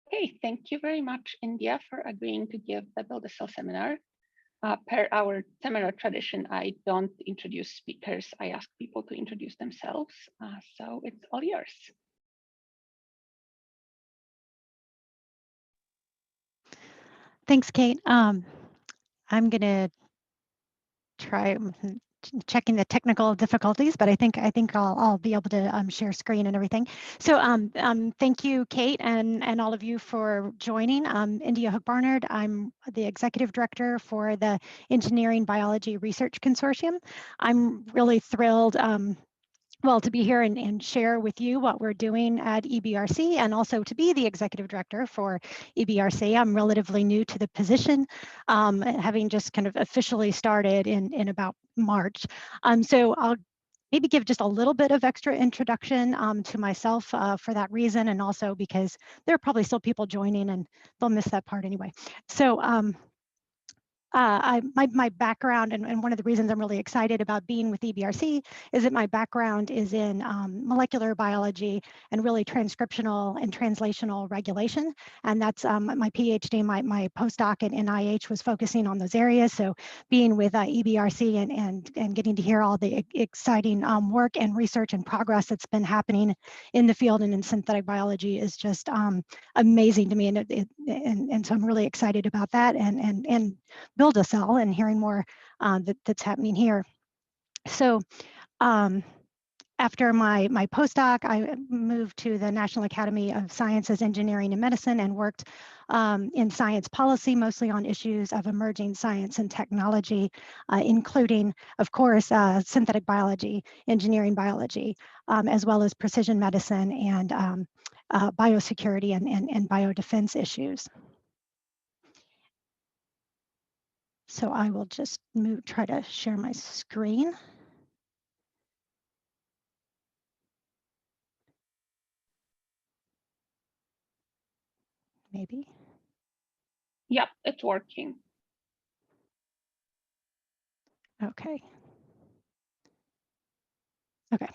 Hey, thank you very much, India, for agreeing to give the Build a Cell seminar. Per our seminar tradition, I don't introduce speakers. I ask people to introduce themselves. So it's all yours. Thanks, Kate. I'm going to try checking the technical difficulties, but I think I'll be able to share screen and everything. So thank you, Kate, and all of you for joining. India Hook-Barnard. I'm the executive director for the Engineering Biology Research Consortium. I'm really thrilled well, to be here and share with you what we're doing at EBRC, and also to be the executive director for EBRC. I'm relatively new to the position, having just kind of officially started in about March. So I'll maybe give just a little bit of extra introduction to myself for that reason, and also because there are probably still people joining and they'll miss that part anyway. So my background, and one of the reasons I'm really excited about being with EBRC is that my background is in molecular biology and really transcriptional and translational regulation. And that's my PhD, my postdoc at NIH was focusing on those areas. So being with EBRC and getting to hear all the exciting work and research and progress that's been happening in the field and in synthetic biology is just amazing to me. And so I'm really excited about that and Build a Cell and hearing more that's happening here. So after my postdoc, I moved to the National Academy of Sciences, Engineering, and Medicine and worked in science policy, mostly on issues of emerging science and technology, including, of course, synthetic biology, engineering biology, as well as precision medicine and biosecurity and biodefense issues. So I will just try to share my screen. Maybe. Yep, it's working. Okay. Okay.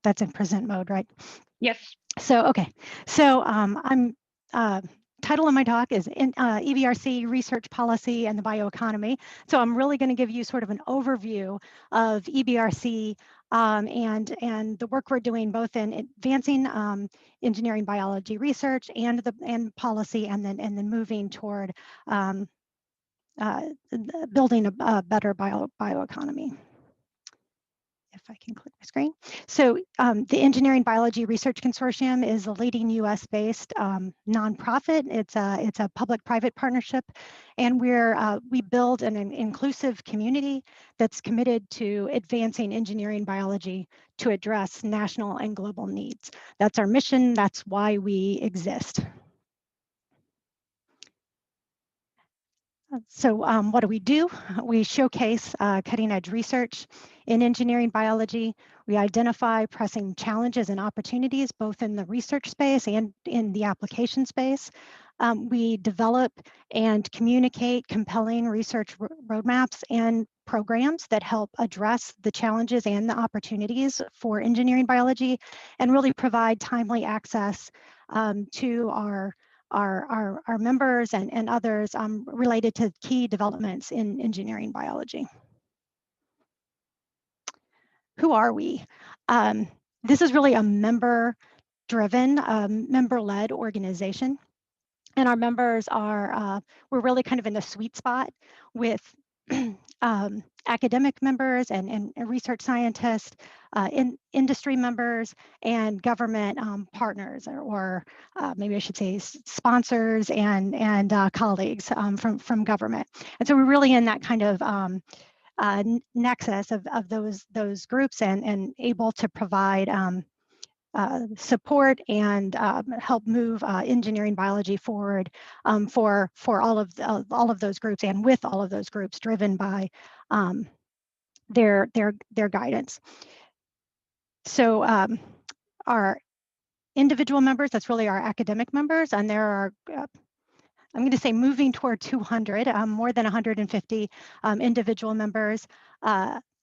That's in present mode, right? Yes. So, okay. So I'm title of my talk is EBRC Research Policy and the Bioeconomy. So I'm really going to give you sort of an overview of EBRC and the work we're doing both in advancing engineering biology research and policy, and then moving toward building a better bioeconomy. If I can click my screen. So the Engineering Biology Research Consortium is a leading US-based nonprofit. It's a public-private partnership, and we build an inclusive community that's committed to advancing engineering biology to address national and global needs. That's our mission. That's why we exist. So what do? We showcase cutting edge research in engineering biology. We identify pressing challenges and opportunities, both in the research space and in the application space. We develop and communicate compelling research roadmaps and programs that help address the challenges and the opportunities for engineering biology, and really provide timely access to our members and others related to key developments in engineering biology. Who are we? This is really a member-driven, member-led organization. And our members are, we're really kind of in the sweet spot with academic members and research scientists, industry members, and government partners, or maybe I should say sponsors and colleagues from government. And so we're really in that kind of nexus of those groups and able to provide support and help move engineering biology forward for all of those groups, and with all of those groups, driven by their guidance. So our individual members, that's really our academic members, and there are I'm going to say moving toward 200, more than 150 individual members.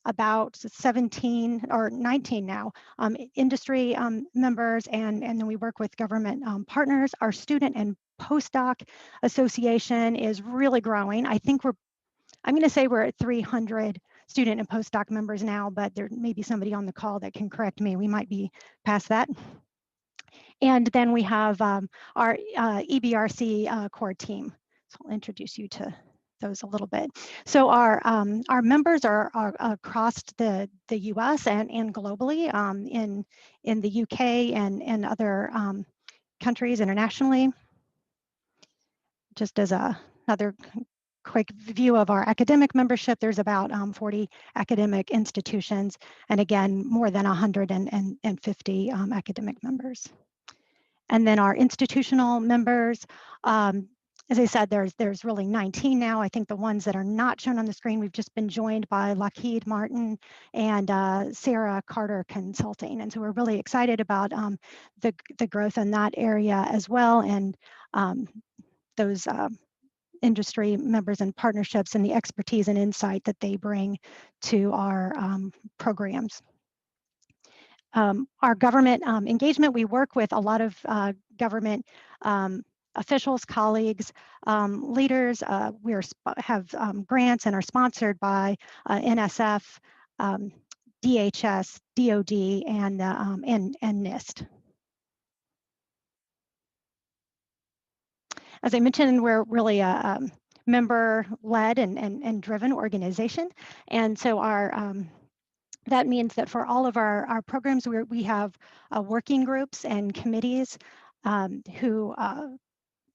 about 17 or 19 now industry members, and then we work with government partners. Our student and postdoc association is really growing. I think I'm going to say we're at 300 student and postdoc members now, but there may be somebody on the call that can correct me. We might be past that. And then we have our ebrc core team. So I'll introduce you to those a little bit. So our members are across the US and globally, in the UK and other countries internationally. Just as another quick view of our academic membership, there's about 40 academic institutions, and again, more than 150 academic members. And then our institutional members, as I said, there's really 19 now. I think the ones that are not shown on the screen, we've just been joined by Lockheed Martin and Sarah Carter Consulting. And so we're really excited about the growth in that area as well, and those industry members and partnerships and the expertise and insight that they bring to our programs. Our government engagement, we work with a lot of government officials, colleagues, leaders. We have grants and are sponsored by NSF, DHS, DOD, and NIST. As I mentioned, we're really a member-led and driven organization, and so our that means that for all of our programs, we have working groups and committees who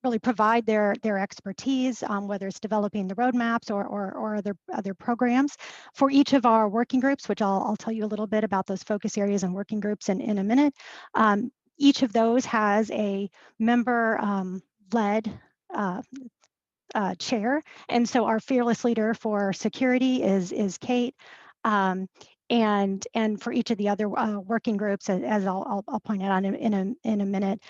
really provide their expertise, whether it's developing the roadmaps or other programs. For each of our working groups, which I'll tell you a little bit about those focus areas and working groups in a minute, each of those has a member-led chair. And so our fearless leader for security is Kate. And for each of the other working groups, as I'll point out in a minute,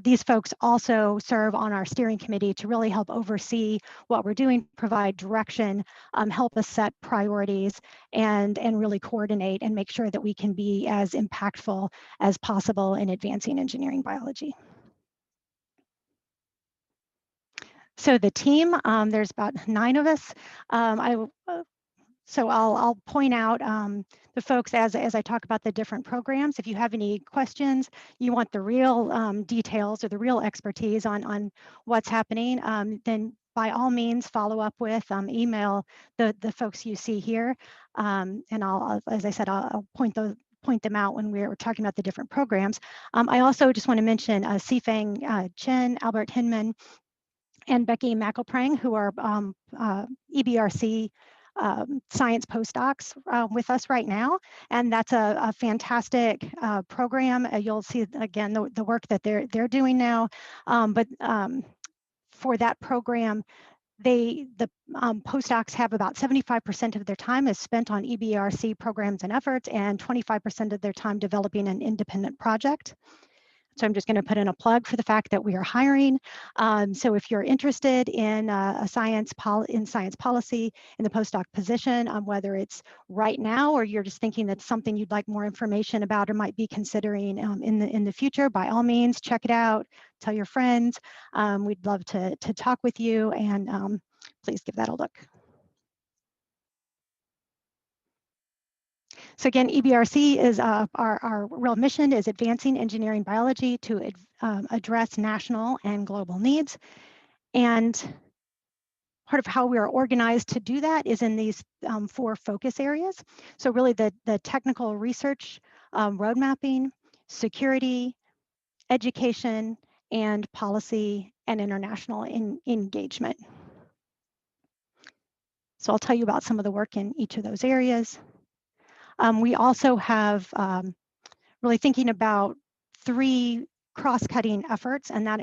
these folks also serve on our steering committee to really help oversee what we're doing, provide direction, help us set priorities, and really coordinate and make sure that we can be as impactful as possible in advancing engineering biology. So the team, there's about 9 of us. So I'll point out the folks as I talk about the different programs. If you have any questions, you want the real details or the real expertise on what's happening, then by all means follow up with, email the folks you see here. And I'll, as I said, I'll point them out when we're talking about the different programs. I also just want to mention Sifeng Chen, Albert Hinman, and Becky McElprang, who are ebrc science postdocs with us right now. And that's a fantastic program. You'll see, again, the work that they're doing now. But for that program, the postdocs have about 75% of their time is spent on ebrc programs and efforts, and 25% of their time developing an independent project. So I'm just going to put in a plug for the fact that we are hiring. So if you're interested in science policy in the postdoc position, whether it's right now or you're just thinking that's something you'd like more information about or might be considering in the future, by all means, check it out, tell your friends. We'd love to talk with you, and please give that a look. So again, ebrc is our real mission is advancing engineering biology to address national and global needs. And part of how we are organized to do that is in these 4 focus areas. So really the technical research, road mapping, security, education, and policy and international engagement. So I'll tell you about some of the work in each of those areas. We also have really thinking about 3 cross-cutting efforts, and that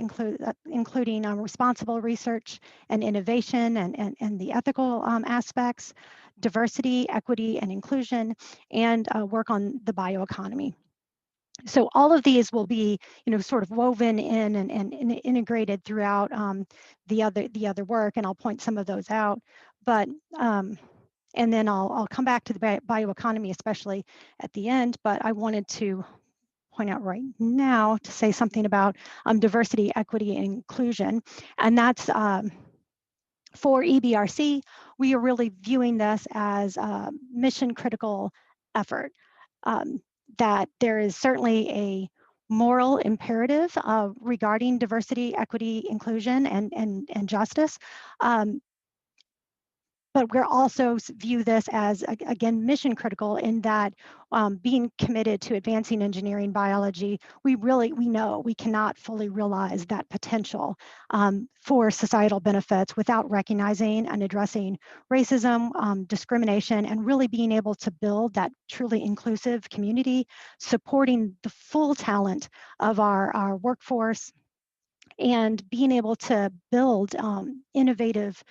including responsible research and innovation and the ethical aspects, diversity, equity, and inclusion, and work on the bioeconomy. So all of these will be, sort of woven in and integrated throughout the other work, and I'll point some of those out. But And then I'll come back to the bioeconomy, especially at the end, but I wanted to point out right now to say something about diversity, equity, and inclusion. And that's for EBRC, we are really viewing this as a mission critical effort. That there is certainly a moral imperative regarding diversity, equity, inclusion, and justice. But we're also view this as, again, mission critical in that being committed to advancing engineering biology, we know we cannot fully realize that potential for societal benefits without recognizing and addressing racism, discrimination, and really being able to build that truly inclusive community, supporting the full talent of our workforce, and being able to build innovative,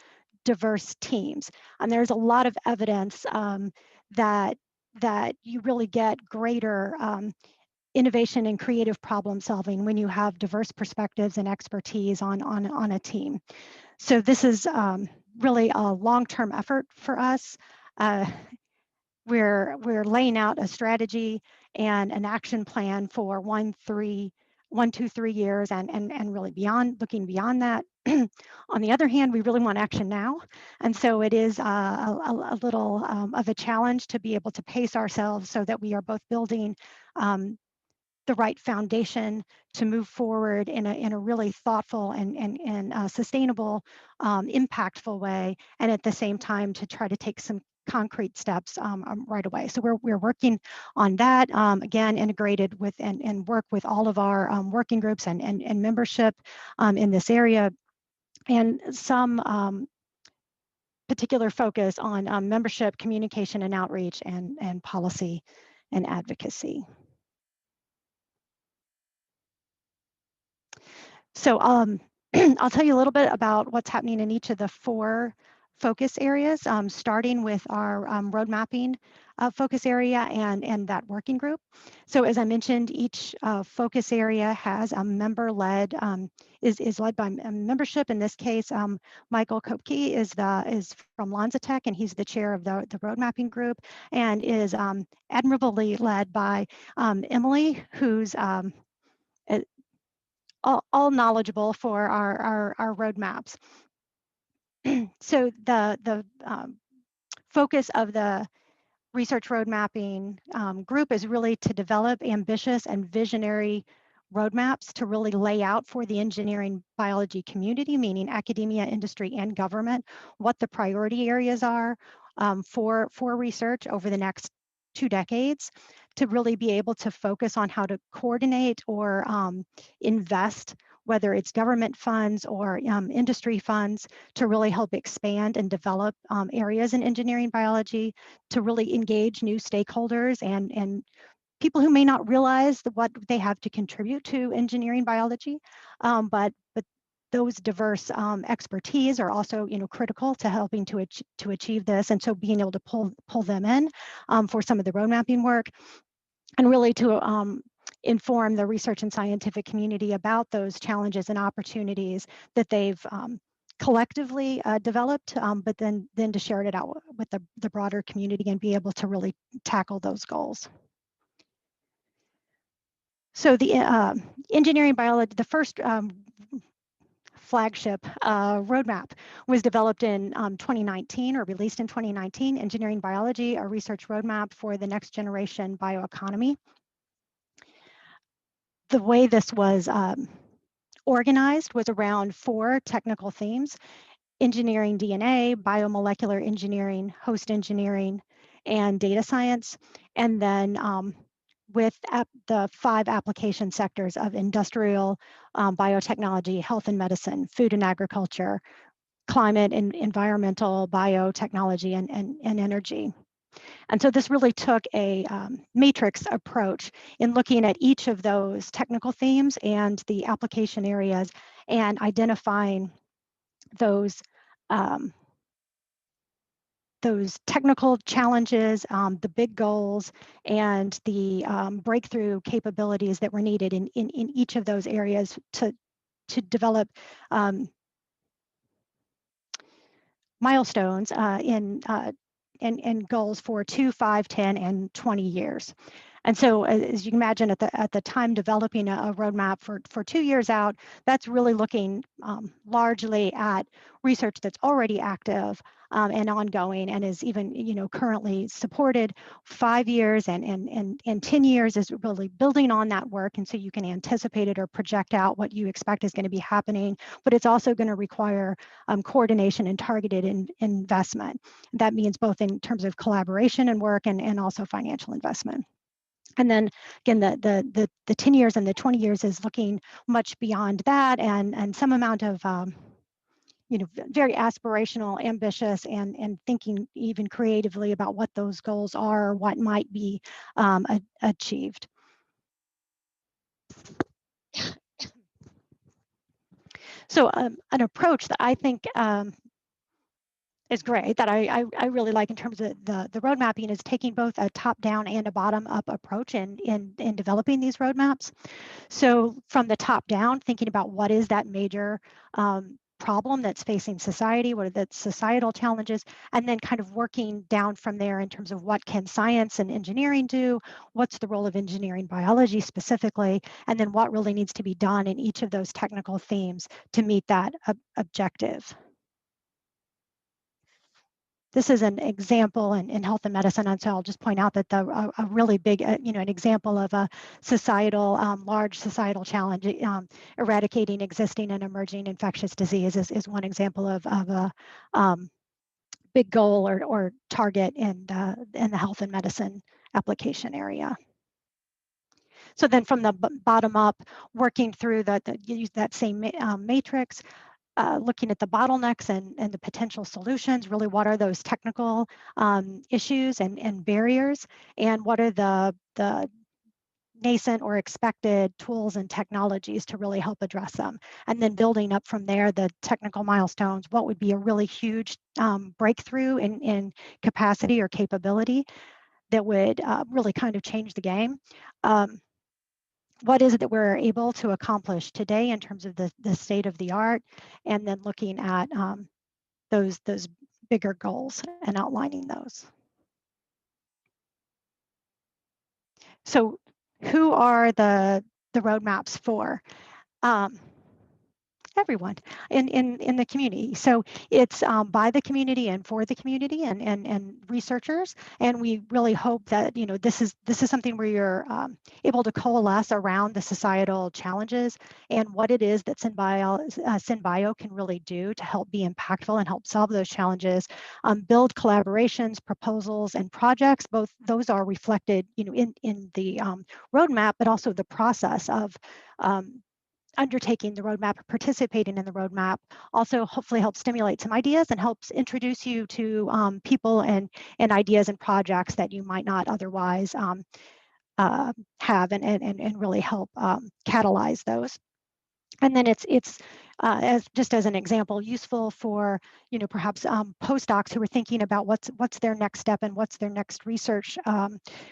diverse teams. And there's a lot of evidence that you really get greater innovation and creative problem solving when you have diverse perspectives and expertise on a team. So this is really a long-term effort for us. We're laying out a strategy and an action plan for 1, 2, 3 years and really beyond, looking beyond that. On the other hand, we really want action now. And so it is a little of a challenge to be able to pace ourselves so that we are both building the right foundation to move forward in a really thoughtful and sustainable, impactful way, and at the same time to try to take some concrete steps right away. So we're working on that, again, integrated with and work with all of our working groups and membership in this area, and some particular focus on membership, communication and outreach, and policy and advocacy. So I'll tell you a little bit about what's happening in each of the 4 focus areas, starting with our road mapping focus area and that working group. So as I mentioned, each focus area has a member-led, is led by a membership. In this case, Michael Kopke is from LanzaTech, and he's the chair of the road mapping group, and is admirably led by Emily, who's all knowledgeable for our roadmaps. So the focus of the research road mapping group is really to develop ambitious and visionary roadmaps to really lay out for the engineering biology community, meaning academia, industry, and government, what the priority areas are for research over the next 2 decades, to really be able to focus on how to coordinate or invest, whether it's government funds or industry funds, to really help expand and develop areas in engineering biology, to really engage new stakeholders and people who may not realize what they have to contribute to engineering biology, but those diverse expertise are also, critical to helping to achieve this. And so being able to pull them in for some of the road mapping work, and really to inform the research and scientific community about those challenges and opportunities that they've collectively developed, but then to share it out with the broader community and be able to really tackle those goals. So the engineering biology, the first flagship roadmap was developed in 2019, or released in 2019, Engineering Biology, a research roadmap for the next generation bioeconomy. The way this was organized was around 4 technical themes: engineering DNA, biomolecular engineering, host engineering, and data science. And then with the 5 application sectors of industrial, biotechnology, health and medicine, food and agriculture, climate and environmental, biotechnology, and energy. And so this really took a matrix approach in looking at each of those technical themes and the application areas, and identifying those technical challenges, the big goals, and the breakthrough capabilities that were needed in each of those areas to develop milestones in and goals for 2, 5, 10, and 20 years. And so as you can imagine, at the time developing a roadmap for 2 years out, that's really looking largely at research that's already active and ongoing and is even currently supported. 5 years and 10 years is really building on that work, and so you can anticipate it or project out what you expect is going to be happening, but it's also going to require coordination and targeted investment. That means both in terms of collaboration and work and also financial investment. And then again, the 10 years and the 20 years is looking much beyond that, and some amount of very aspirational, ambitious, and thinking even creatively about what those goals are, what might be achieved. So an approach that I think is great, that I really like in terms of the road mapping, is taking both a top-down and a bottom-up approach in developing these roadmaps. So from the top down, thinking about what is that major problem that's facing society, what are the societal challenges, and then kind of working down from there in terms of what can science and engineering do, what's the role of engineering biology specifically, and then what really needs to be done in each of those technical themes to meet that objective. This is an example in health and medicine, and so I'll just point out that a really big, an example of a societal, large societal challenge, eradicating existing and emerging infectious disease is one example of a big goal or target in the health and medicine application area. So then from the bottom up, working through use that same matrix, looking at the bottlenecks and the potential solutions, really what are those technical issues and barriers, and what are the nascent or expected tools and technologies to really help address them. And then building up from there, the technical milestones, what would be a really huge breakthrough in capacity or capability that would really kind of change the game. What is it that we're able to accomplish today in terms of the state of the art, and then looking at those bigger goals and outlining those. So who are the roadmaps for? Everyone in the community. So it's by the community and for the community and researchers. And we really hope that this is something where you're able to coalesce around the societal challenges and what it is that SynBio can really do to help be impactful and help solve those challenges. Build collaborations, proposals, and projects. Both those are reflected in the roadmap, but also the process of undertaking the roadmap, participating in the roadmap, also hopefully helps stimulate some ideas and helps introduce you to people and ideas and projects that you might not otherwise have, and really help catalyze those. And then it's just as an example, useful for perhaps postdocs who are thinking about what's their next step and what's their next research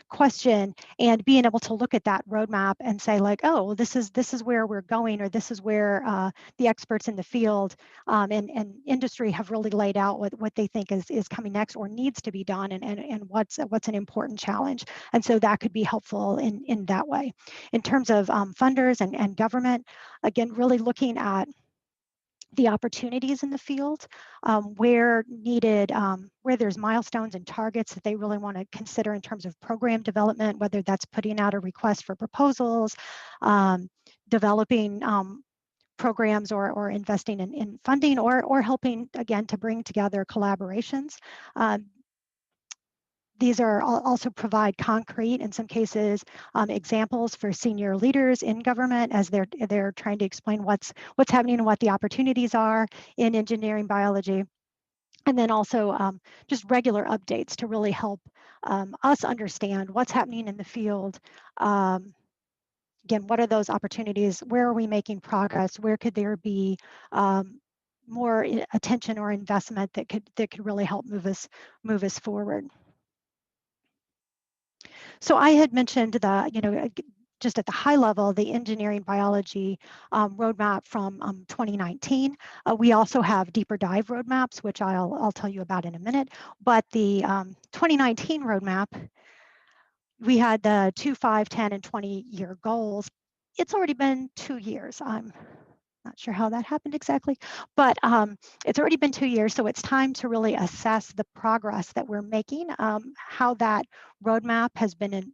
question, and being able to look at that roadmap and say like, oh, this is where we're going, or this is where the experts in the field and industry have really laid out what they think is coming next or needs to be done, and what's an important challenge. And so that could be helpful in that way. In terms of funders and government, again, really looking at the opportunities in the field, where needed, where there's milestones and targets that they really want to consider in terms of program development, whether that's putting out a request for proposals, developing programs, or investing in funding, or helping, again, to bring together collaborations. These are also provide concrete, in some cases, examples for senior leaders in government as they're trying to explain what's happening and what the opportunities are in engineering biology. And then also just regular updates to really help us understand what's happening in the field. Again, what are those opportunities? Where are we making progress? Where could there be more attention or investment that could really help move us forward? So I had mentioned just at the high level, the engineering biology roadmap from 2019. We also have deeper dive roadmaps, which I'll tell you about in a minute. But the 2019 roadmap, we had the 2, 5, 10, and 20-year goals. It's already been 2 years. I'm not sure how that happened exactly, but it's already been 2 years, so it's time to really assess the progress that we're making, how that roadmap has been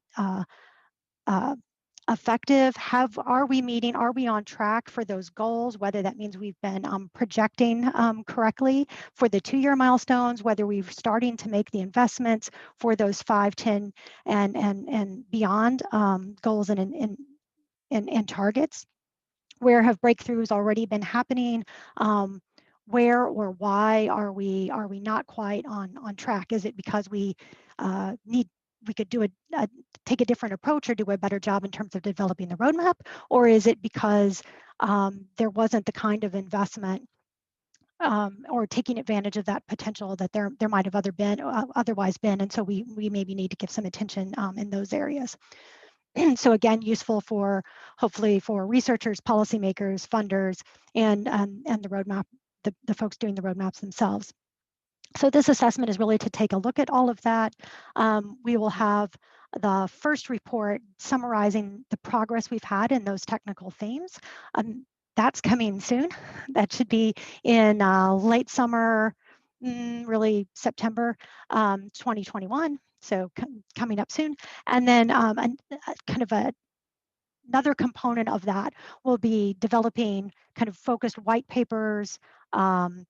effective. Are we meeting, are we on track for those goals, whether that means we've been projecting correctly for the 2-year milestones, whether we're starting to make the investments for those 5, 10, and beyond goals and targets. Where have breakthroughs already been happening? Where or why are we not quite on track? Is it because we could take a different approach or do a better job in terms of developing the roadmap? Or is it because there wasn't the kind of investment or taking advantage of that potential that there might have otherwise been, and so we maybe need to give some attention in those areas. So again, useful for hopefully for researchers, policymakers, funders, and the roadmap, the folks doing the roadmaps themselves. So this assessment is really to take a look at all of that. We will have the first report summarizing the progress we've had in those technical themes. That's coming soon. That should be in late summer, really September 2021. So coming up soon. And then kind of another component of that will be developing kind of focused white papers and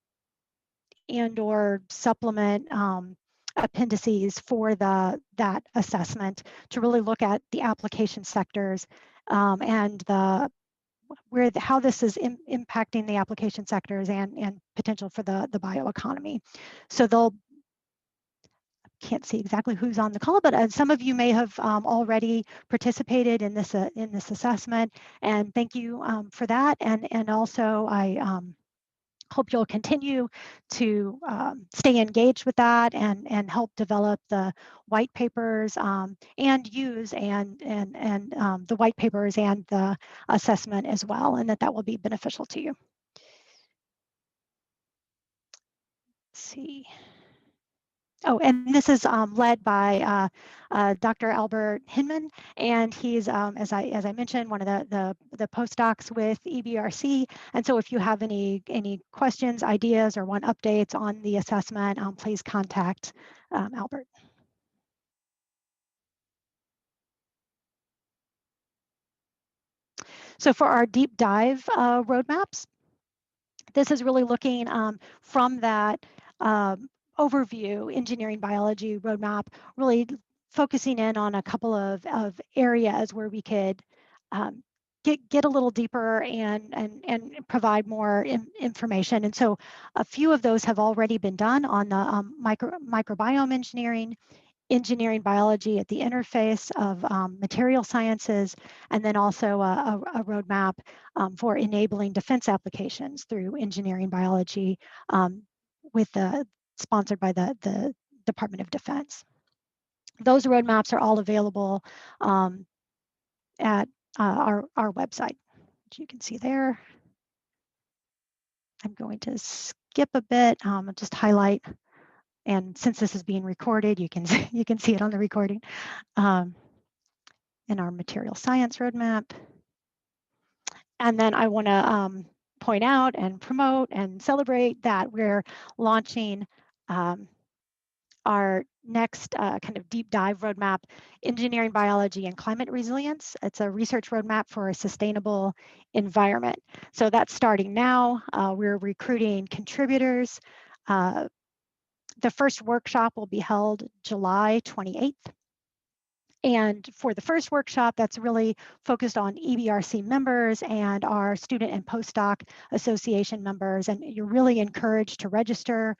or supplement appendices for that assessment to really look at the application sectors and how this is impacting the application sectors and potential for the bioeconomy. So can't see exactly who's on the call, but some of you may have already participated in this assessment, and thank you for that. And also I hope you'll continue to stay engaged with that and help develop the white papers and use the white papers and the assessment as well, and that will be beneficial to you. Let's see. Oh, and this is led by Dr. Albert Hinman, and he's, as I mentioned, one of the postdocs with ebrc. And so, if you have any questions, ideas, or want updates on the assessment, please contact Albert. So, for our deep dive roadmaps, this is really looking from that overview engineering biology roadmap, really focusing in on a couple of areas where we could get a little deeper and provide more information. And so a few of those have already been done on the microbiome engineering biology at the interface of material sciences, and then also a roadmap for enabling defense applications through engineering biology sponsored by the Department of Defense. Those roadmaps are all available at our website, which you can see there. I'm going to skip a bit, I'll just highlight. And since this is being recorded, you can see it on the recording. In our material science roadmap. And then I want to point out and promote and celebrate that we're launching our next kind of deep dive roadmap, Engineering Biology and Climate Resilience. It's a research roadmap for a sustainable environment. So that's starting now. We're recruiting contributors. The first workshop will be held July 28th. And for the first workshop, that's really focused on ebrc members and our student and postdoc association members. And you're really encouraged to register.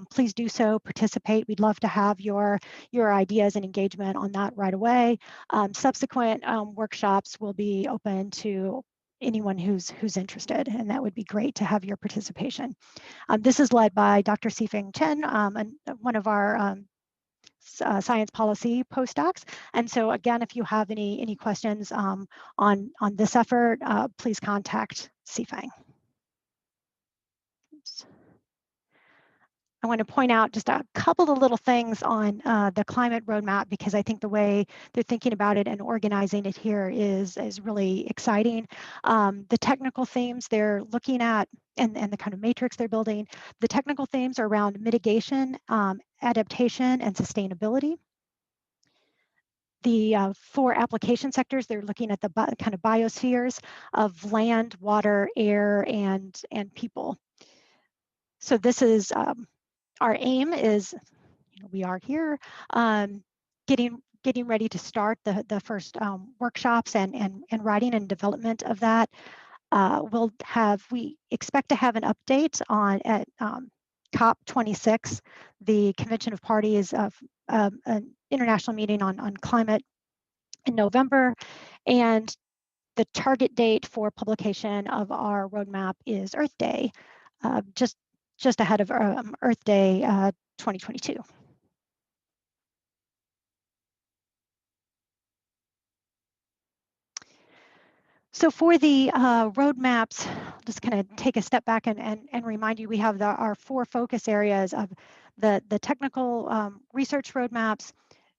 Please do so, participate. We'd love to have your ideas and engagement on that right away. Subsequent workshops will be open to anyone who's interested, and that would be great to have your participation. This is led by Dr. Sifeng Chen, one of our science policy postdocs. And so again, if you have any questions on this effort, please contact CFANG. Oops. I want to point out just a couple of little things on the climate roadmap, because I think the way they're thinking about it and organizing it here is really exciting. The technical themes they're looking at and the kind of matrix they're building, the technical themes are around mitigation, adaptation, and sustainability. The 4 application sectors, they're looking at the kind of biospheres of land, water, air, and people. So this is our aim is, we are here getting ready to start the first workshops and writing and development of that. We expect to have an update at COP26, the Convention of Parties of an international meeting on climate in November, and the target date for publication of our roadmap is Earth Day, just ahead of Earth Day 2022. So for the roadmaps, just kind of take a step back and remind you, we have our 4 focus areas of the technical research roadmaps,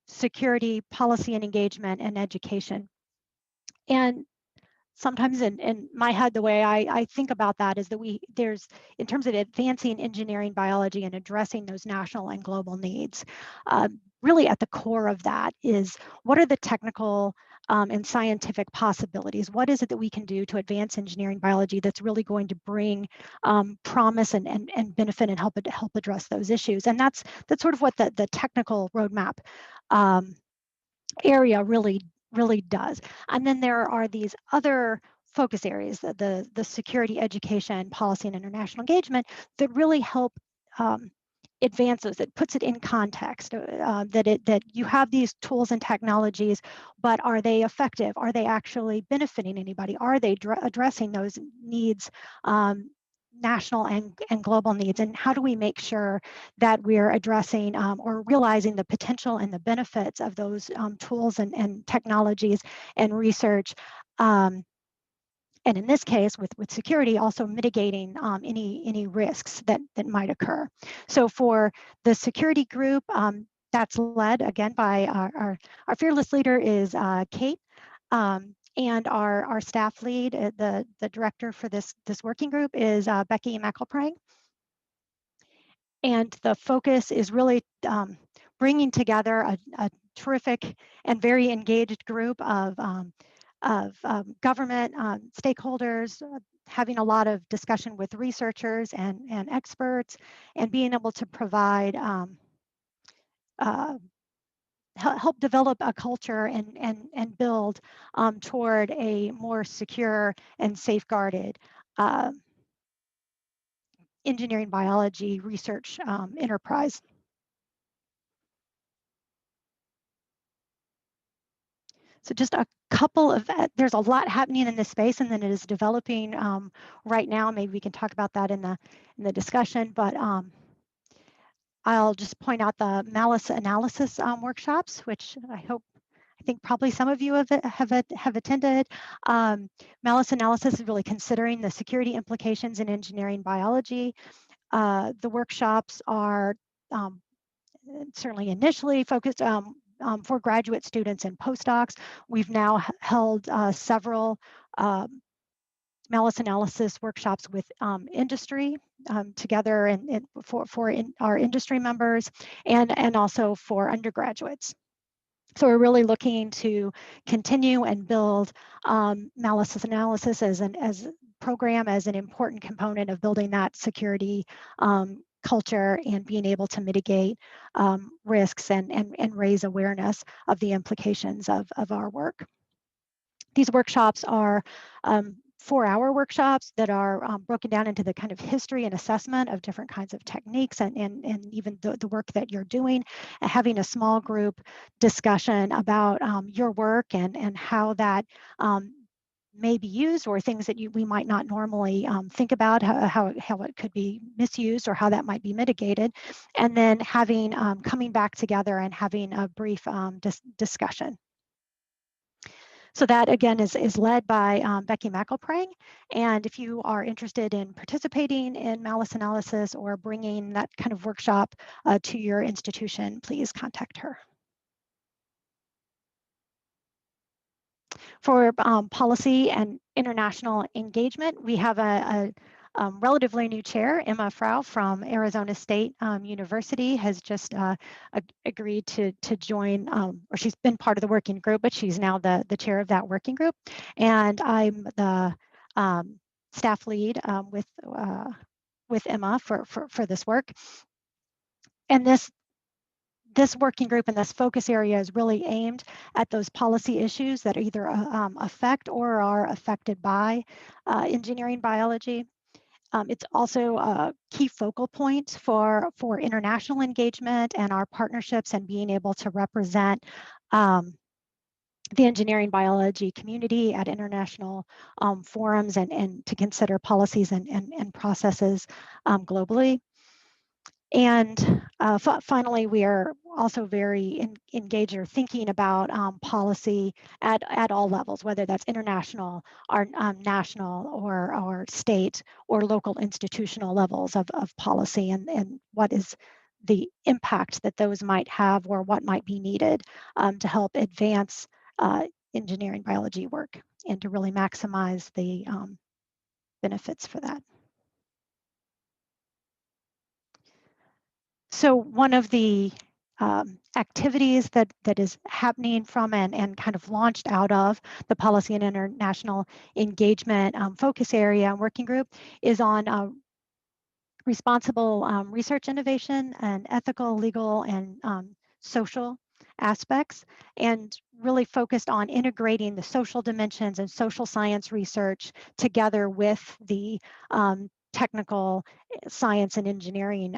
security, policy and engagement, and education. And sometimes in my head, the way I think about that is that there's, in terms of advancing engineering biology and addressing those national and global needs, really at the core of that is, what are the technical and scientific possibilities? What is it that we can do to advance engineering biology that's really going to bring promise and benefit and help address those issues? And that's sort of what the technical roadmap area really does. And then there are these other focus areas, the security, education, policy, and international engagement, that really help advance those. It puts it in context, that you have these tools and technologies, but are they effective? Are they actually benefiting anybody? Are they addressing those needs, national and global needs? And how do we make sure that we're addressing or realizing the potential and the benefits of those tools and technologies and research? And in this case, with security, also mitigating any risks that might occur. So for the security group, that's led again by our fearless leader is Kate. And our staff lead, the director for this working group is Becky McElprang. And the focus is really bringing together a terrific and very engaged group of government stakeholders, having a lot of discussion with researchers and experts, and being able to provide help develop a culture and build toward a more secure and safeguarded engineering biology research enterprise. So just a couple of, there's a lot happening in this space, and then it is developing right now. Maybe we can talk about that in the discussion, but I'll just point out the malice analysis workshops, which I think probably some of you have attended. Malice analysis is really considering the security implications in engineering biology. The workshops are certainly initially focused for graduate students and postdocs. We've now held several malice analysis workshops with industry together and for our industry members and also for undergraduates. So we're really looking to continue and build malice analysis as a program as an important component of building that security culture and being able to mitigate risks and raise awareness of the implications of our work. These workshops are 4-hour workshops that are broken down into the kind of history and assessment of different kinds of techniques and even the work that you're doing, and having a small group discussion about your work and how that may be used, or things that we might not normally think about, how it could be misused or how that might be mitigated, and then having coming back together and having a brief discussion. So that again is led by Becky McElprang, and if you are interested in participating in malice analysis or bringing that kind of workshop to your institution, please contact her. For policy and international engagement, we have a relatively new chair. Emma Frau from Arizona State University has just agreed to join, or she's been part of the working group, but she's now the chair of that working group. And I'm the staff lead with Emma for this work. And this working group and this focus area is really aimed at those policy issues that either affect or are affected by engineering biology. It's also a key focal point for international engagement and our partnerships and being able to represent the engineering biology community at international forums and to consider policies and processes globally. And finally, we are also very engaged or thinking about policy at all levels, whether that's international or national or state or local institutional levels of policy, and what is the impact that those might have or what might be needed to help advance engineering biology work and to really maximize the benefits for that. So one of the activities that is happening from and kind of launched out of the policy and international engagement focus area and working group is on responsible research innovation and ethical, legal, and social aspects, and really focused on integrating the social dimensions and social science research together with the technical science and engineering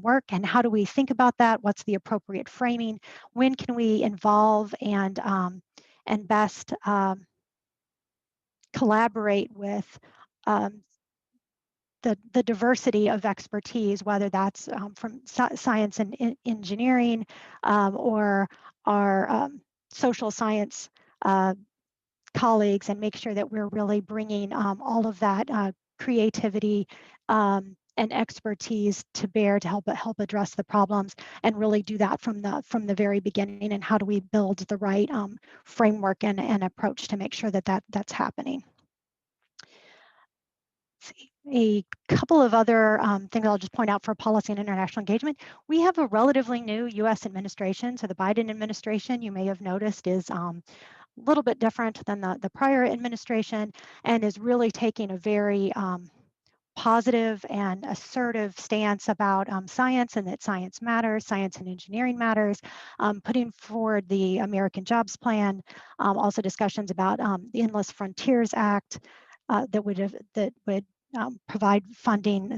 work, and how do we think about that? What's the appropriate framing? When can we involve and best collaborate with the diversity of expertise, whether that's from science and engineering or our social science colleagues, and make sure that we're really bringing all of that creativity and expertise to bear to help address the problems, and really do that from the very beginning. And how do we build the right framework and approach to make sure that that's happening? Let's see. A couple of other things I'll just point out for policy and international engagement. We have a relatively new U.S. administration. So the Biden administration, you may have noticed, is a little bit different than the prior administration, and is really taking a very positive and assertive stance about science, and that science matters, science and engineering matters, putting forward the American Jobs Plan, also discussions about the Endless Frontiers Act that would provide funding,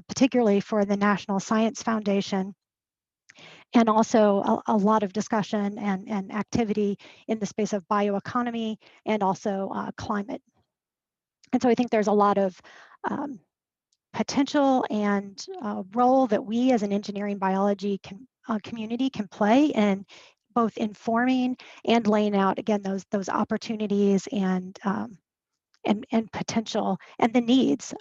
particularly for the National Science Foundation, and also a lot of discussion and activity in the space of bioeconomy and also climate. And so I think there's a lot of potential and role that we as an engineering biology community can play in both informing and laying out, again, those opportunities and potential and the needs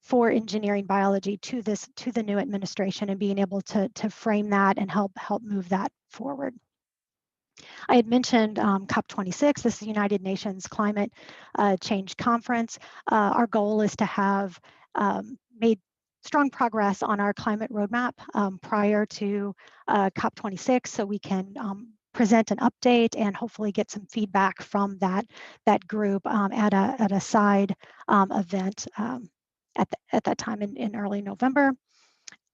for engineering biology to the new administration, and being able to frame that and help move that forward. I had mentioned COP26. This is the United Nations Climate Change Conference. Our goal is to have made strong progress on our climate roadmap prior to COP26, so we can present an update and hopefully get some feedback from that group at a side event at that time in early November.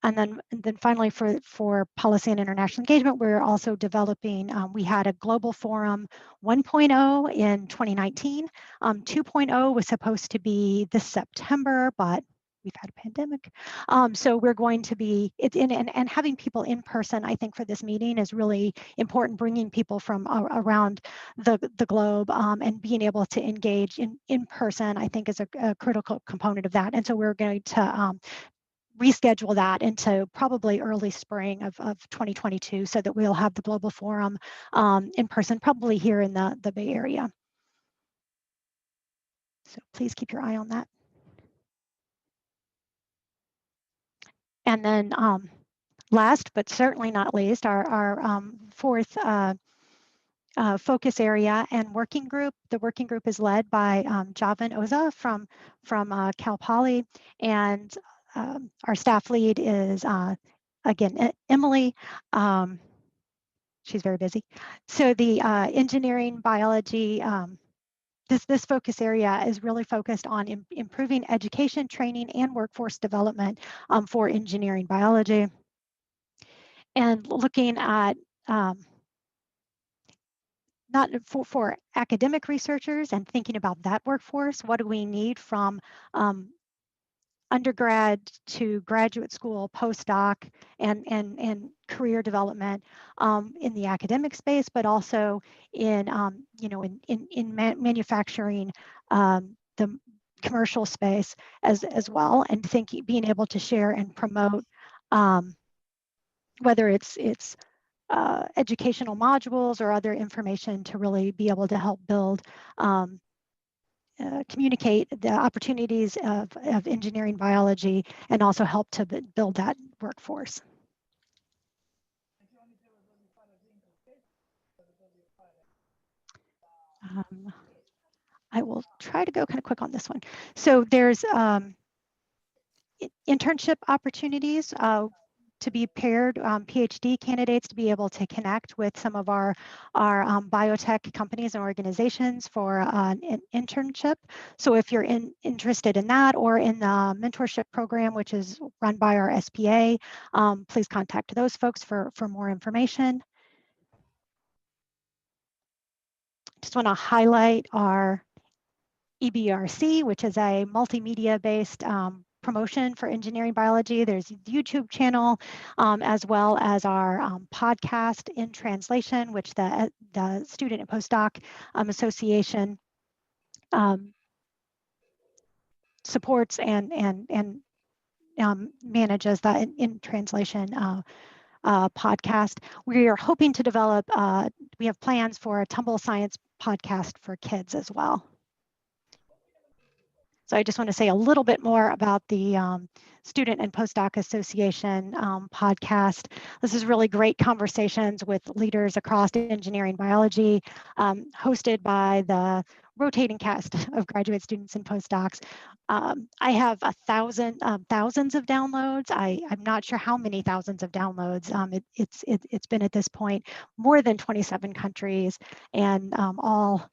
And then finally, for policy and international engagement, we're also developing, we had a global forum 1.0 in 2019. 2.0 was supposed to be this September, but we've had a pandemic. So we're going to be, and having people in person, I think, for this meeting is really important, bringing people from around the globe and being able to engage in person, I think, is a critical component of that. And so we're going to reschedule that into probably early spring of 2022 so that we'll have the global forum in person, probably here in the Bay Area. So please keep your eye on that. And then last, but certainly not least, our fourth focus area and working group. The working group is led by Javan Oza from Cal Poly, and our staff lead is, again, Emily. She's very busy. So the engineering biology, this focus area is really focused on improving education, training, and workforce development for engineering biology, and looking at not for academic researchers and thinking about that workforce. What do we need from undergrad to graduate school, postdoc, and career development in the academic space, but also in manufacturing, the commercial space as well, and being able to share and promote whether it's educational modules or other information to really be able to help build communicate the opportunities of engineering biology and also help to build that workforce. I will try to go kind of quick on this one. So there's internship opportunities to be paired, PhD candidates to be able to connect with some of our biotech companies and organizations for an internship. So if you're interested in that or in the mentorship program, which is run by our SPA, please contact those folks for more information. Just want to highlight our ebrc, which is a multimedia-based promotion for engineering biology. There's the YouTube channel, as well as our podcast in translation, which the Student and Postdoc Association supports and manages that in translation podcast. We are hoping to develop, we have plans for a Tumble Science podcast for kids as well. So I just want to say a little bit more about the Student and Postdoc Association podcast. This is really great conversations with leaders across engineering biology, hosted by the rotating cast of graduate students and postdocs. I have thousands of downloads. I'm not sure how many thousands of downloads. It's been at this point more than 27 countries and all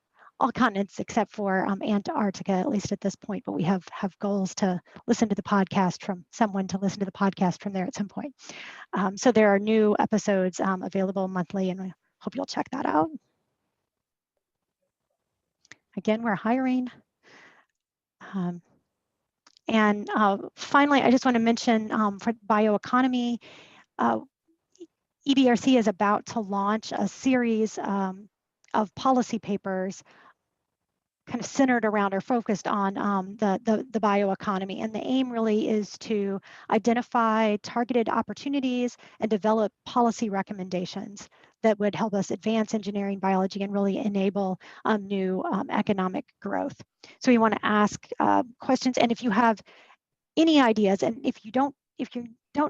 continents except for Antarctica, at least at this point, but we have goals to listen to the podcast from someone to listen to the podcast from there at some point. So there are new episodes available monthly, and I hope you'll check that out. Again, we're hiring. And finally, I just want to mention for bioeconomy, ebrc is about to launch a series of policy papers kind of centered around or focused on the bioeconomy. And the aim really is to identify targeted opportunities and develop policy recommendations that would help us advance engineering biology and really enable new economic growth. So we want to ask questions, and if you have any ideas, and if you don't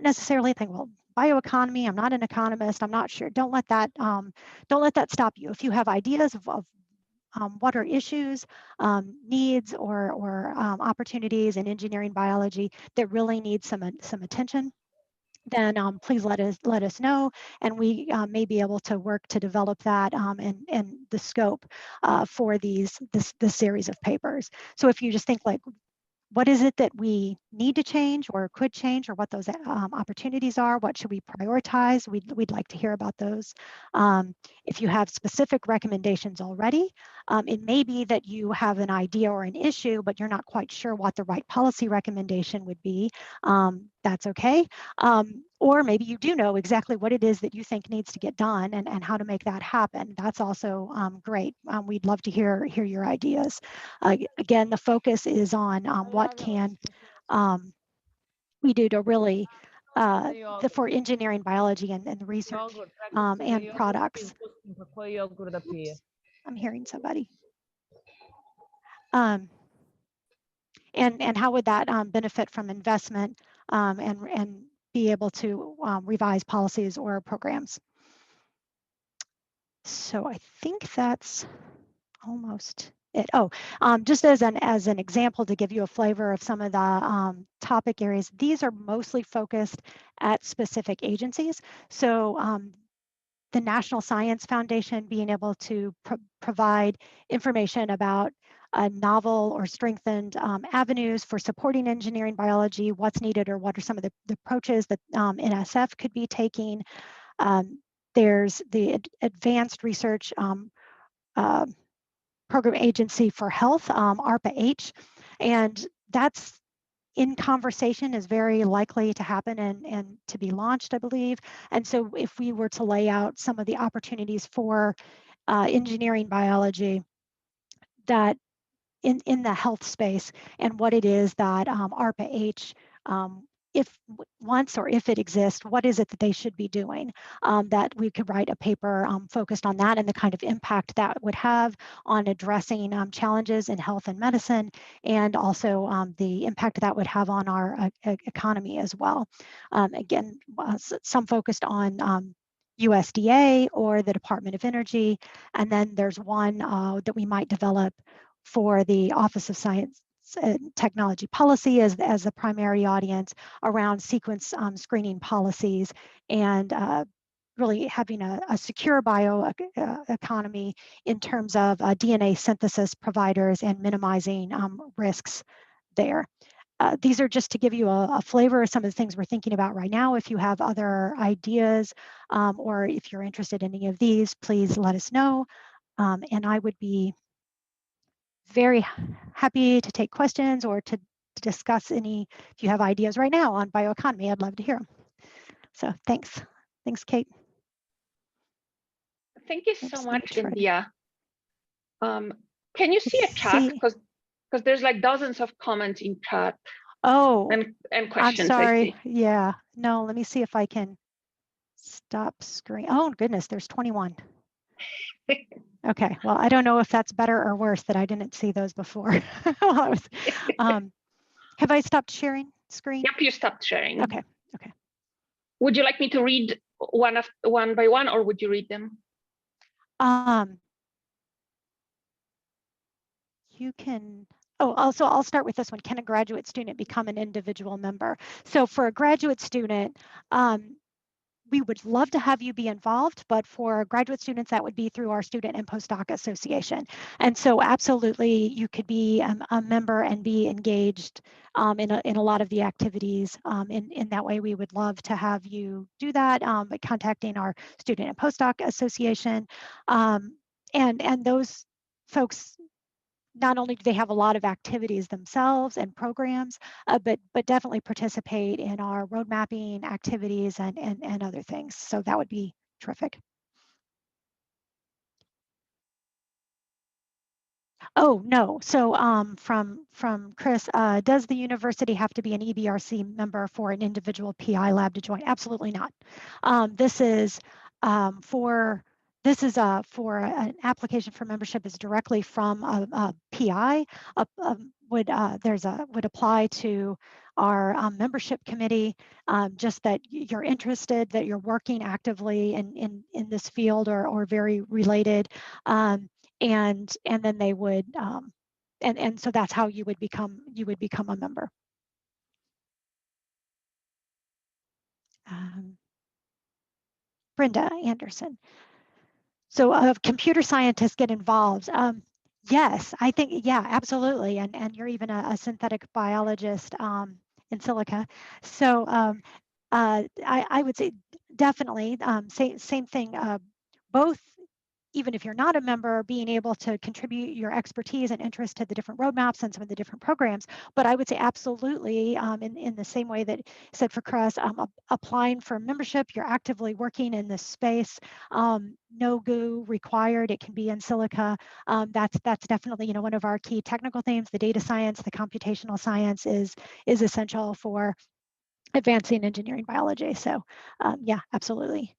necessarily think, well, bioeconomy, I'm not an economist, I'm not sure, don't let that stop you. If you have ideas of what are issues, needs, or opportunities in engineering biology that really need some attention, then please let us know, and we may be able to work to develop that and the scope for this series of papers. So if you just think like, what is it that we need to change or could change, or what those opportunities are? What should we prioritize? We'd like to hear about those. If you have specific recommendations already, it may be that you have an idea or an issue, but you're not quite sure what the right policy recommendation would be. That's okay. Or maybe you do know exactly what it is that you think needs to get done and how to make that happen. That's also great. We'd love to hear your ideas. Again, the focus is on what can we do to really for engineering biology and research and products. Oops, I'm hearing somebody. And how would that benefit from investment and be able to revise policies or programs? So I think that's almost it. Oh, just as an example to give you a flavor of some of the topic areas, these are mostly focused at specific agencies. So the National Science Foundation being able to provide information about novel or strengthened avenues for supporting engineering biology, what's needed, or what are some of the approaches that NSF could be taking. There's the Advanced Research Program Agency for Health, ARPA-H, and that's in conversation, is very likely to happen and to be launched, I believe. And so if we were to lay out some of the opportunities for engineering biology that in the health space, and what it is that ARPA-H, if once or if it exists, what is it that they should be doing, that we could write a paper focused on that and the kind of impact that would have on addressing challenges in health and medicine, and also the impact that would have on our economy as well. Again, some focused on USDA or the Department of Energy, and then there's one that we might develop for the Office of Science and Technology Policy as the primary audience around sequence screening policies, and really having a secure bioeconomy in terms of DNA synthesis providers and minimizing risks there. These are just to give you a flavor of some of the things we're thinking about right now. If you have other ideas or if you're interested in any of these, please let us know. And I would be very happy to take questions or to discuss any, if you have ideas right now on bioeconomy, I'd love to hear them. So thanks. Thanks, Kate. Thank you so much, India. Can you see a chat? Because there's like dozens of comments in chat. Oh, and questions. I'm sorry. Yeah, no, let me see if I can stop screen. Oh goodness, there's 21. Okay, well, I don't know if that's better or worse that I didn't see those before. Have I stopped sharing screen? Yep, you stopped sharing. Okay, okay. Would you like me to read one by one, or would you read them? You can. Oh, also, I'll start with this one. Can a graduate student become an individual member? So for a graduate student, we would love to have you be involved, but for graduate students, that would be through our Student and Postdoc Association. And so absolutely, you could be a member and be engaged in a lot of the activities. In that way, we would love to have you do that by contacting our Student and Postdoc Association. And those folks, not only do they have a lot of activities themselves and programs, but definitely participate in our road mapping activities and other things. So that would be terrific. Oh, no. So from Chris, does the university have to be an ebrc member for an individual PI lab to join? Absolutely not. This is for an application for membership is directly from a PI. Would apply to our membership committee, just that you're interested, that you're working actively in this field or very related. And then they would, and so that's how you would become a member. Brenda Anderson. So computer scientists get involved. Yes, I think, yeah, absolutely. And you're even a synthetic biologist in silica. So I would say definitely same thing, both even if you're not a member, being able to contribute your expertise and interest to the different roadmaps and some of the different programs. But I would say absolutely, in the same way that said for CRUS, applying for membership, you're actively working in this space. No GU required. It can be in silica. That's definitely one of our key technical themes. The data science, the computational science is essential for advancing engineering biology. So yeah, absolutely.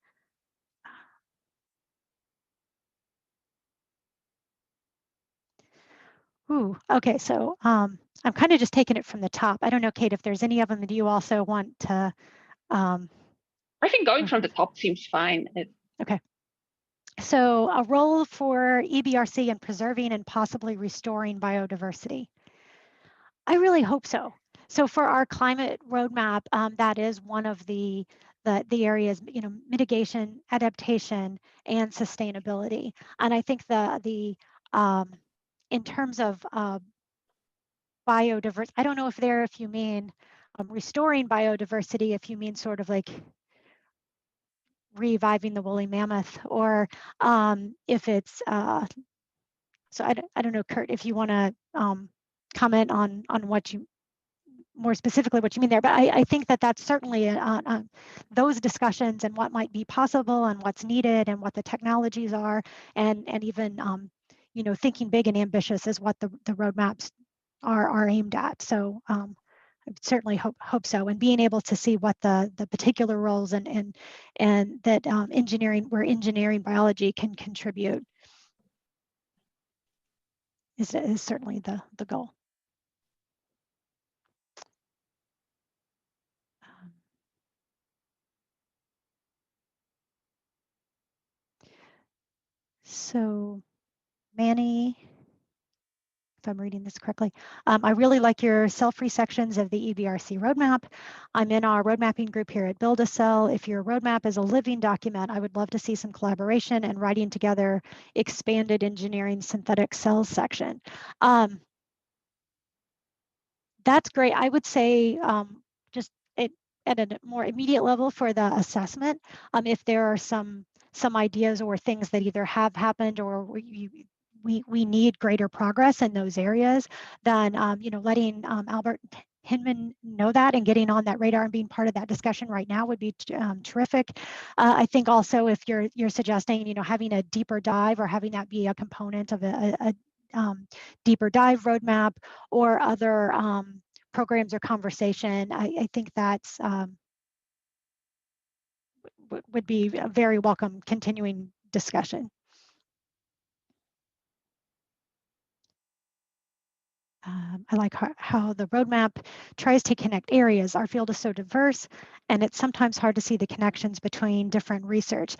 Ooh, okay, so I'm kind of just taking it from the top. I don't know, Kate, if there's any of them that you also want to. I think going from the top seems fine. Okay. So a role for ebrc in preserving and possibly restoring biodiversity. I really hope so. So for our climate roadmap, that is one of the areas, mitigation, adaptation, and sustainability. And I think in terms of biodiversity, I don't know if you mean restoring biodiversity, if you mean sort of like reviving the woolly mammoth, or if it's so I don't know, Kurt, if you want to comment on what you more specifically what you mean there, but I think that's certainly those discussions and what might be possible and what's needed and what the technologies are, and even thinking big and ambitious is what the roadmaps are aimed at. So I certainly hope so, and being able to see what the particular roles and that engineering biology can contribute is certainly the goal. So Manny, if I'm reading this correctly, I really like your cell-free sections of the ebrc roadmap. I'm in our roadmapping group here at Build-A-Cell. If your roadmap is a living document, I would love to see some collaboration and writing together expanded engineering synthetic cells section. That's great. I would say just at a more immediate level for the assessment, if there are some ideas or things that either have happened or we need greater progress in those areas, then letting Albert Hinman know that and getting on that radar and being part of that discussion right now would be terrific. I think also if you're suggesting having a deeper dive or having that be a component of a deeper dive roadmap or other programs or conversation, I think that's would be a very welcome continuing discussion. I like how the roadmap tries to connect areas. Our field is so diverse, and it's sometimes hard to see the connections between different research.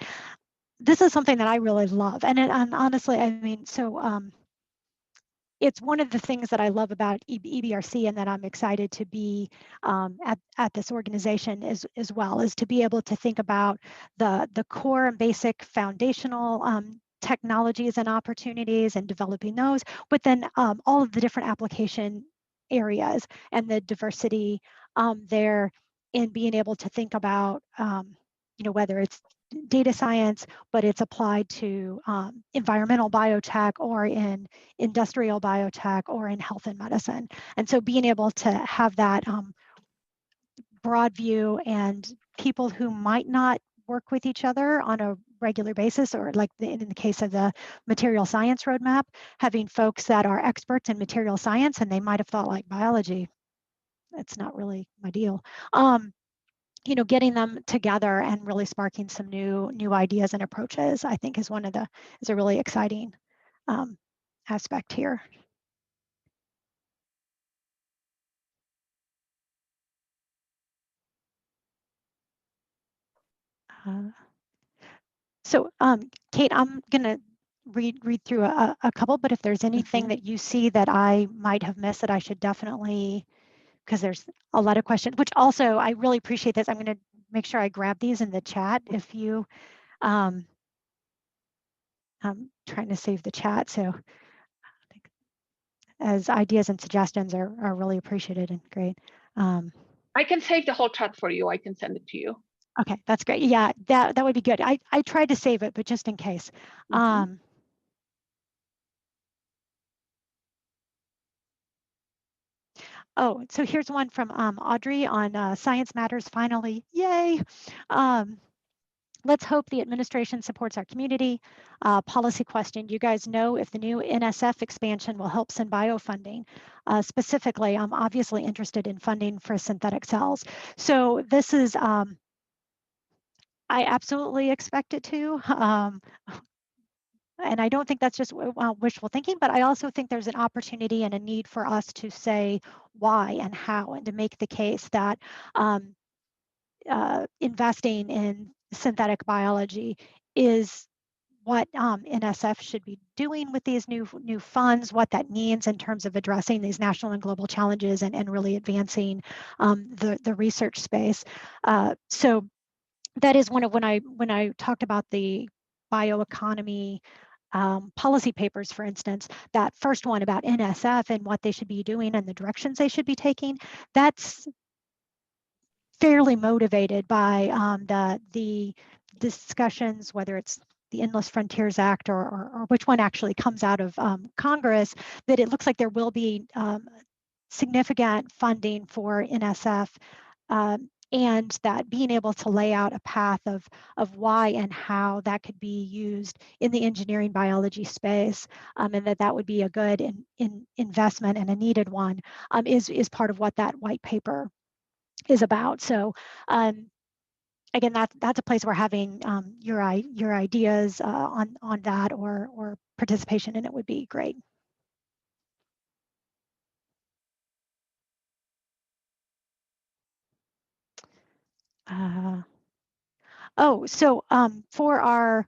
This is something that I really love, and honestly, I mean, so it's one of the things that I love about ebrc, and that I'm excited to be at this organization as well, is to be able to think about the core and basic foundational technologies and opportunities and developing those, but then all of the different application areas and the diversity there, in being able to think about whether it's data science, but it's applied to environmental biotech or in industrial biotech or in health and medicine. And so being able to have that broad view, and people who might not work with each other on a regular basis, or like in the case of the material science roadmap, having folks that are experts in material science and they might have thought like biology, it's not really my deal. Getting them together and really sparking some new ideas and approaches, I think is a really exciting aspect here. So Kate, I'm gonna read through a couple, but if there's anything that you see that I might have missed that I should definitely, because there's a lot of questions, which also I really appreciate this. I'm gonna make sure I grab these in the chat if you, I'm trying to save the chat, so as ideas and suggestions are really appreciated and great. I can save the whole chat for you. I can send it to you. Okay, that's great. Yeah, that would be good. I tried to save it, but just in case. Oh, so here's one from Audrey on Science Matters finally. Yay! Let's hope the administration supports our community. Policy question, do you guys know if the new NSF expansion will help SynBio funding? Specifically, I'm obviously interested in funding for synthetic cells. So this is, I absolutely expect it to. And I don't think that's just wishful thinking, but I also think there's an opportunity and a need for us to say why and how, and to make the case that investing in synthetic biology is what NSF should be doing with these new funds, what that means in terms of addressing these national and global challenges and really advancing the research space. So that is one of when I talked about the bioeconomy policy papers, for instance, that first one about NSF and what they should be doing and the directions they should be taking, that's fairly motivated by the discussions, whether it's the Endless Frontiers Act or which one actually comes out of Congress, that it looks like there will be significant funding for NSF, and that being able to lay out a path of why and how that could be used in the engineering biology space, and that would be a good investment and a needed one, is part of what that white paper is about. So again, that's a place where having your ideas on that or participation in it would be great. Oh, so for our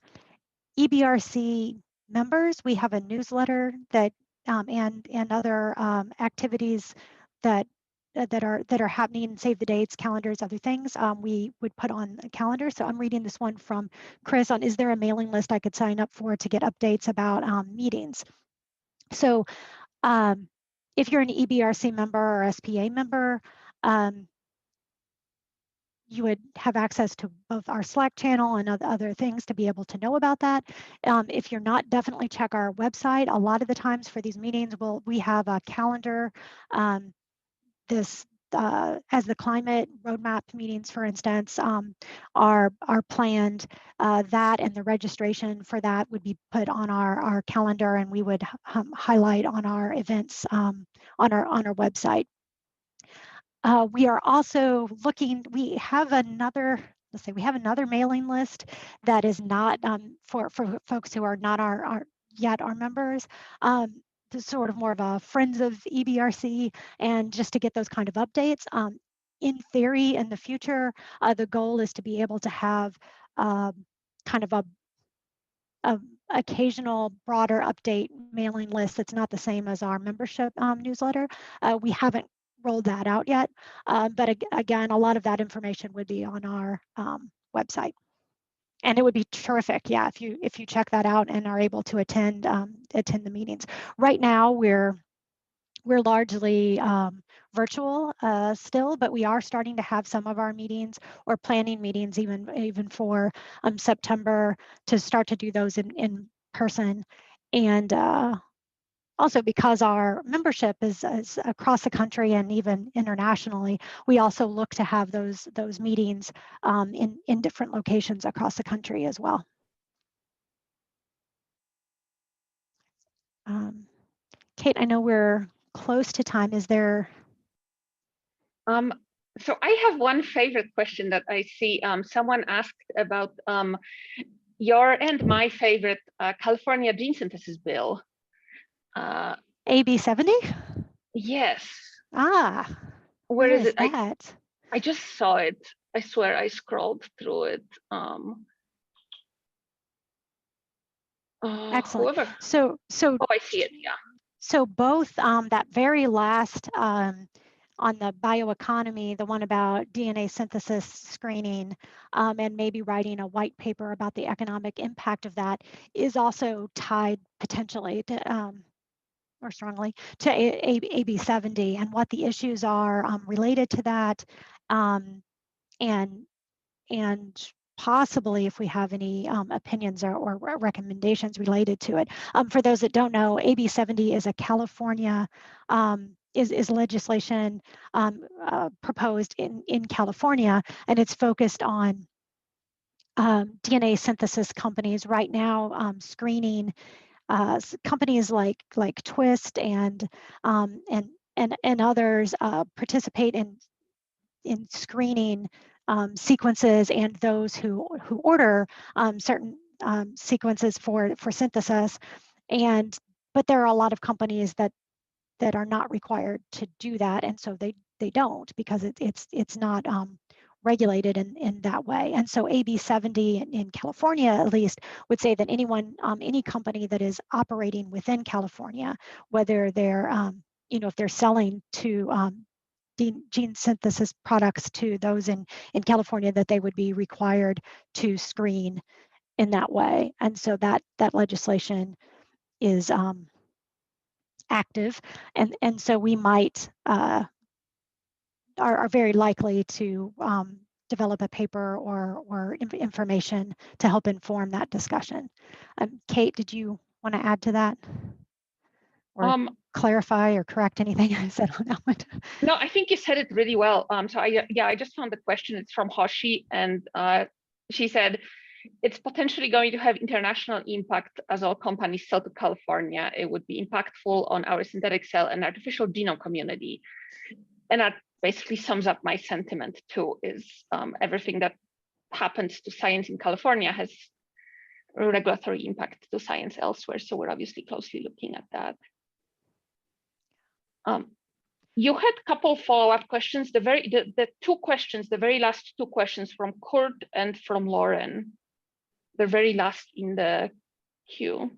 ebrc members, we have a newsletter that and other activities that are happening, save the dates, calendars, other things, we would put on a calendar. So I'm reading this one from Chris on, is there a mailing list I could sign up for to get updates about meetings? So if you're an ebrc member or SPA member, you would have access to both our Slack channel and other things to be able to know about that. If you're not, definitely check our website. A lot of the times for these meetings, we have a calendar. As the climate roadmap meetings, for instance, are planned, that and the registration for that would be put on our calendar, and we would highlight on our events on our website. We are also looking, we have another mailing list that is not for folks who are not yet our members. Sort of more of a friends of ebrc, and just to get those kind of updates. In theory, in the future, the goal is to be able to have kind of a occasional broader update mailing list that's not the same as our membership newsletter. We haven't rolled that out yet, but again, a lot of that information would be on our website. And it would be terrific, yeah, if you check that out and are able to attend the meetings. Right now, we're largely virtual still, but we are starting to have some of our meetings or planning meetings even for September, to start to do those in person. And also, because our membership is across the country and even internationally, we also look to have those meetings in different locations across the country as well. Kate, I know we're close to time. Is there? So I have one favorite question that I see. Someone asked about your and my favorite California gene synthesis bill. AB 70? Yes. Ah, where is it? That? I just saw it. I swear I scrolled through it. Excellent. Whoever. So Oh, I see it. Yeah. So both that very last on the bioeconomy, the one about DNA synthesis screening, and maybe writing a white paper about the economic impact of that, is also tied potentially to more strongly to AB 70 and what the issues are related to that, and possibly if we have any opinions or recommendations related to it. For those that don't know, AB 70 is a California is legislation proposed in California, and it's focused on DNA synthesis companies right now, screening companies like Twist and others participate in screening sequences and those who order certain sequences for synthesis, but there are a lot of companies that are not required to do that, and so they don't, because it's not regulated in that way. And so AB 70 in California, at least, would say that anyone, any company that is operating within California, whether they're if they're selling to gene synthesis products to those in California, that they would be required to screen in that way. And so that legislation is active, and so we might are very likely to develop a paper or information to help inform that discussion. Kate, did you want to add to that, or clarify or correct anything I said on that one? No, I think you said it really well. So I just found the question. It's from Hoshi, and she said it's potentially going to have international impact as all companies sell to California. It would be impactful on our synthetic cell and artificial genome community. And that basically sums up my sentiment too, is everything that happens to science in California has a regulatory impact to science elsewhere. So we're obviously closely looking at that. You had a couple of follow-up questions. The two questions, the very last two questions from Kurt and from Lauren, the very last in the queue.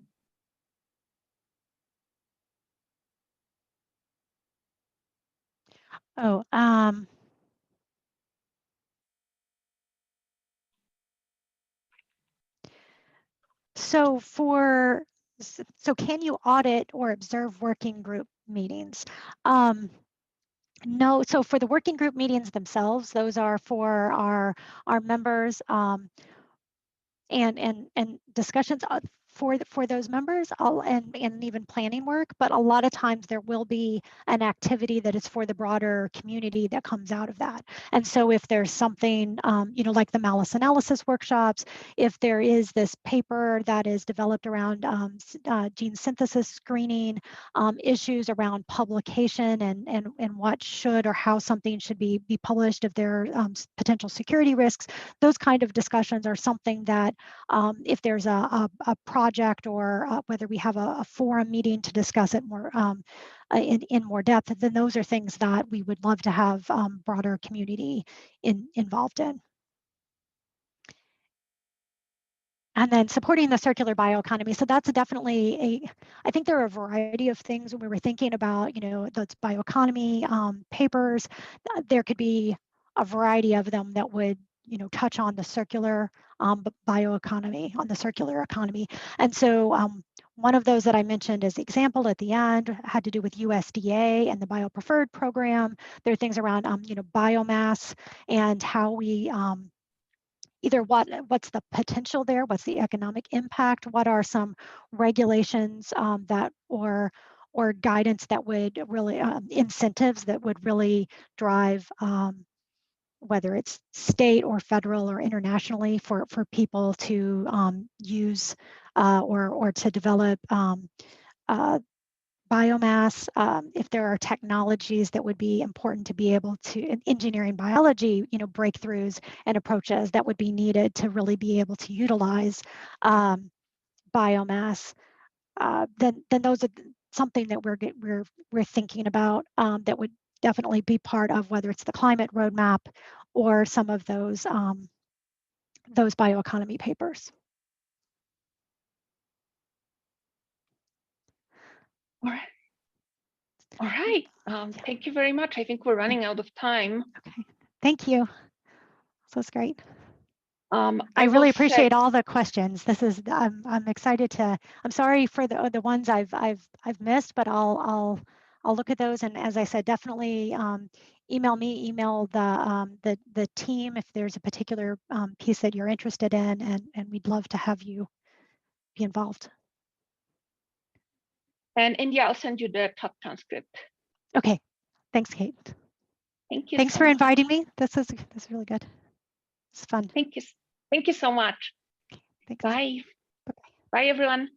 Oh, so can you audit or observe working group meetings? No, so for the working group meetings themselves, those are for our members, and discussions for those members, and even planning work. But a lot of times there will be an activity that is for the broader community that comes out of that. And so if there's something, like the malice analysis workshops, if there is this paper that is developed around gene synthesis screening, issues around publication and what should or how something should be published, if there are potential security risks, those kind of discussions are something that if there's a project, or whether we have a forum meeting to discuss it more in more depth, then those are things that we would love to have broader community involved in. And then supporting the circular bioeconomy. So that's definitely I think there are a variety of things when we were thinking about, those bioeconomy papers. There could be a variety of them that would, touch on the circular bioeconomy, on the circular economy. And so one of those that I mentioned as the example at the end had to do with USDA and the BioPreferred program. There are things around, biomass and how we either what's the potential there, what's the economic impact, what are some regulations that or guidance that would really incentives that would really drive whether it's state or federal or internationally for people to use or to develop biomass, if there are technologies that would be important to be able to, in engineering biology, breakthroughs and approaches that would be needed to really be able to utilize biomass, then those are something that we're thinking about that would definitely be part of whether it's the climate roadmap or some of those bioeconomy papers. All right. Thank you very much. I think we're running out of time. Okay. Thank you. That was great. I really appreciate all the questions. This is I'm excited to. I'm sorry for the ones I've missed, but I'll look at those. And as I said, definitely email me, email the team if there's a particular piece that you're interested in, and we'd love to have you be involved. And India, I'll send you the talk transcript. Okay, thanks, Kate. Thank you. Thanks for inviting me. This is really good. It's fun. Thank you. Thank you so much. Thanks. Bye. Bye. Bye, everyone.